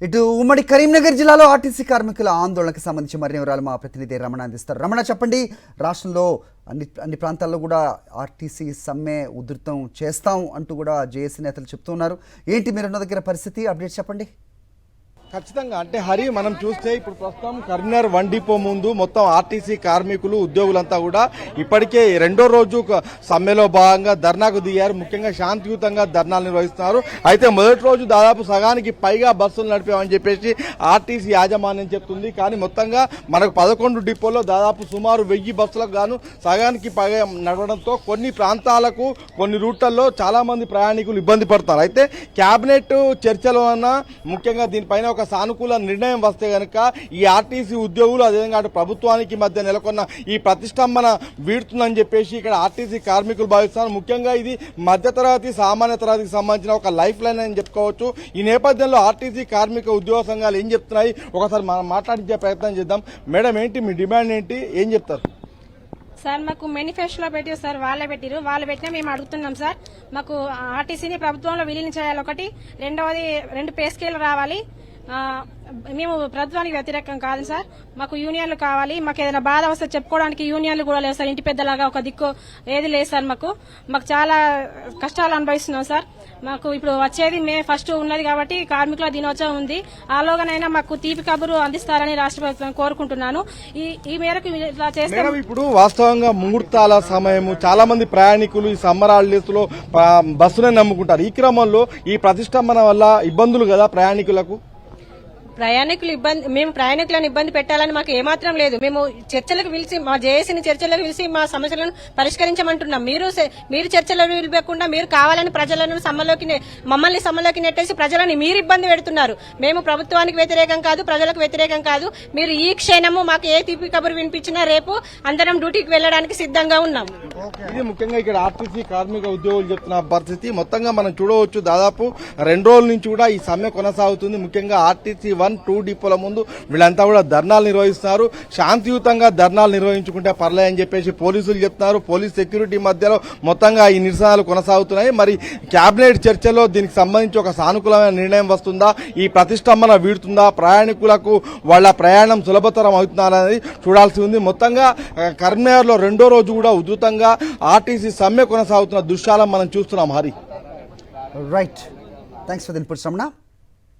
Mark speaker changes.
Speaker 1: ఇటు ఉమ్మడి కరీంనగర్ జిల్లాలో ఆర్టీసీ కార్మికుల ఆందోళనకు సంబంధించి మరిన్ని వివరాలు మా ప్రతినిధి రమణ అందిస్తారు. రమణ, చెప్పండి. రాష్ట్రంలో అన్ని ప్రాంతాల్లో కూడా ఆర్టీసీ సమ్మె ఉధృతం చేస్తాం అంటూ కూడా జేఏసీ నేతలు చెప్తున్నారు. ఏంటి మీరున్న దగ్గర పరిస్థితి, అప్డేట్ చెప్పండి.
Speaker 2: ఖచ్చితంగా అంటే హరి, మనం చూస్తే ఇప్పుడు ప్రస్తుతం కరీంనగర్ 1 డిపో ముందు మొత్తం ఆర్టీసీ కార్మికులు ఉద్యోగులంతా కూడా ఇప్పటికే రెండో రోజు సమ్మెలో భాగంగా ధర్నాకు దిగారు. ముఖ్యంగా శాంతియుతంగా ధర్నాలు నిర్వహిస్తున్నారు. అయితే మొదటి రోజు దాదాపు సగానికి పైగా బస్సులు నడిపామని చెప్పేసి ఆర్టీసీ యాజమాన్యం చెప్తుంది. కానీ మొత్తంగా మనకు 11 డిపోలో దాదాపు సుమారు 1000 బస్సులకు గాను సగానికి పైగా నడవడంతో కొన్ని ప్రాంతాలకు కొన్ని రూట్లలో చాలా మంది ప్రయాణికులు ఇబ్బంది పడతారు. అయితే కేబినెట్ చర్చలో ముఖ్యంగా దీనిపైన ఒక సానుకూల నిర్ణయం వస్తే గనక ఈ ఆర్టీసీ ఉద్యోగులు అదేవిధంగా అటు ప్రభుత్వానికి మధ్య నెలకొన్న ఈ ప్రతిష్టంభన వీడుతుందని చెప్పేసి ఇక్కడ ఆర్టీసీ కార్మికులు భావిస్తున్నారు. ముఖ్యంగా ఇది మధ్యతరగతి సామాన్య తరగతికి సంబంధించిన ఒక లైఫ్ లైన్ అని చెప్పుకోవచ్చు. ఈ నేపథ్యంలో ఆర్టీసీ కార్మిక ఉద్యోగ సంఘాలు ఏం చెప్తున్నాయి ఒకసారి మనం మాట్లాడించే ప్రయత్నం చేద్దాం. మేడం, ఏంటి మీ డిమాండ్ ఏంటి, ఏం చెప్తారు?
Speaker 3: సార్, మాకు మేనిఫెస్టోలో పెట్టారు సార్, వాళ్ళే పెట్టిరు. వాళ్ళు పెట్టినా మేము అడుగుతున్నాం సార్. మాకు ఆర్టీసీని ప్రభుత్వంలో విలీనం చేయాలి. ఒకటి, రెండవది 2 పే స్కేల్ రావాలి. మేము ప్రభుత్వానికి వ్యతిరేకం కాదు సార్. మాకు యూనియన్లు కావాలి. మాకు ఏదైనా బాధ వస్తే చెప్పుకోవడానికి యూనియన్లు కూడా లేవు సార్. ఇంటి పెద్దలాగా ఒక దిక్కు ఏది లేదు సార్. మాకు చాలా కష్టాలు అనుభవిస్తున్నాం సార్. మాకు ఇప్పుడు వచ్చేది మే 1 ఉన్నది కాబట్టి కార్మికుల దినోత్సవం ఉంది. ఆలోగానైనా మాకు తీపి కబురు అందిస్తారని రాష్ట్ర ప్రభుత్వం కోరుకుంటున్నాను. ఈ మేరకు ఇలా చేస్తే
Speaker 2: ఇప్పుడు వాస్తవంగా ముహూర్తాల సమయము చాలా మంది ప్రయాణికులు ఈ సమ్మర్ హాలిడేస్ లో బస్సునే నమ్ముకుంటారు. ఈ క్రమంలో ఈ ప్రతిష్టంభన వల్ల ఇబ్బందులు కదా ప్రయాణికులకు.
Speaker 3: మేము ప్రయాణికులను ఇబ్బంది పెట్టాలని మాకు ఏమాత్రం లేదు. మేము చర్చలకు పిలిచి, మా జేఏసీని చర్చలకు పిలిచి మా సమస్యలను పరిష్కరించమంటున్నాం. మీరు చర్చలు పిలవకుండా మీరు కావాలని ప్రజలను మమ్మల్ని సమ్మలోకి నెట్టేసి ప్రజలను మీరు ఇబ్బంది పెడుతున్నారు. మేము ప్రభుత్వానికి వ్యతిరేకం కాదు, ప్రజలకు వ్యతిరేకం కాదు. మీరు ఈ క్షణము మాకు ఏ తీపి కబురు వినిపించినా రేపు అందరం డ్యూటీకి వెళ్లడానికి సిద్ధంగా ఉన్నాం.
Speaker 2: ఇది ముఖ్యంగా ఇక్కడ ఆర్టీసీ కార్మిక ఉద్యోగులు చెప్తున్న పరిస్థితి. మొత్తంగా మనం చూడవచ్చు, దాదాపు 2 రోజుల నుంచి కూడా ఈ సమ్మె కొనసాగుతుంది. ముఖ్యంగా ఆర్టీసీ 1, 2 డిపోల ముందు వీళ్ళంతా కూడా ధర్నాలు నిర్వహిస్తున్నారు. శాంతియుతంగా ధర్నాలు నిర్వహించుకుంటే పర్లే అని చెప్పేసి పోలీసులు చెప్తున్నారు. పోలీస్ సెక్యూరిటీ మధ్యలో మొత్తంగా ఈ నిరసనలు కొనసాగుతున్నాయి. మరి కేబినెట్ చర్చలో దీనికి సంబంధించి ఒక సానుకూలమైన నిర్ణయం వస్తుందా, ఈ ప్రతిష్టంభన వీడుతుందా, ప్రయాణికులకు వాళ్ళ ప్రయాణం సులభతరం అవుతుందనేది చూడాల్సి ఉంది. మొత్తంగా కరీంనగర్ లో రెండో రోజు కూడా ఉధృతంగా ఆర్టీసీ సమ్మె కొనసాగుతున్న దృశ్యాలను మనం చూస్తున్నాం. Hari,
Speaker 1: right, thanks for the inputs Ramana.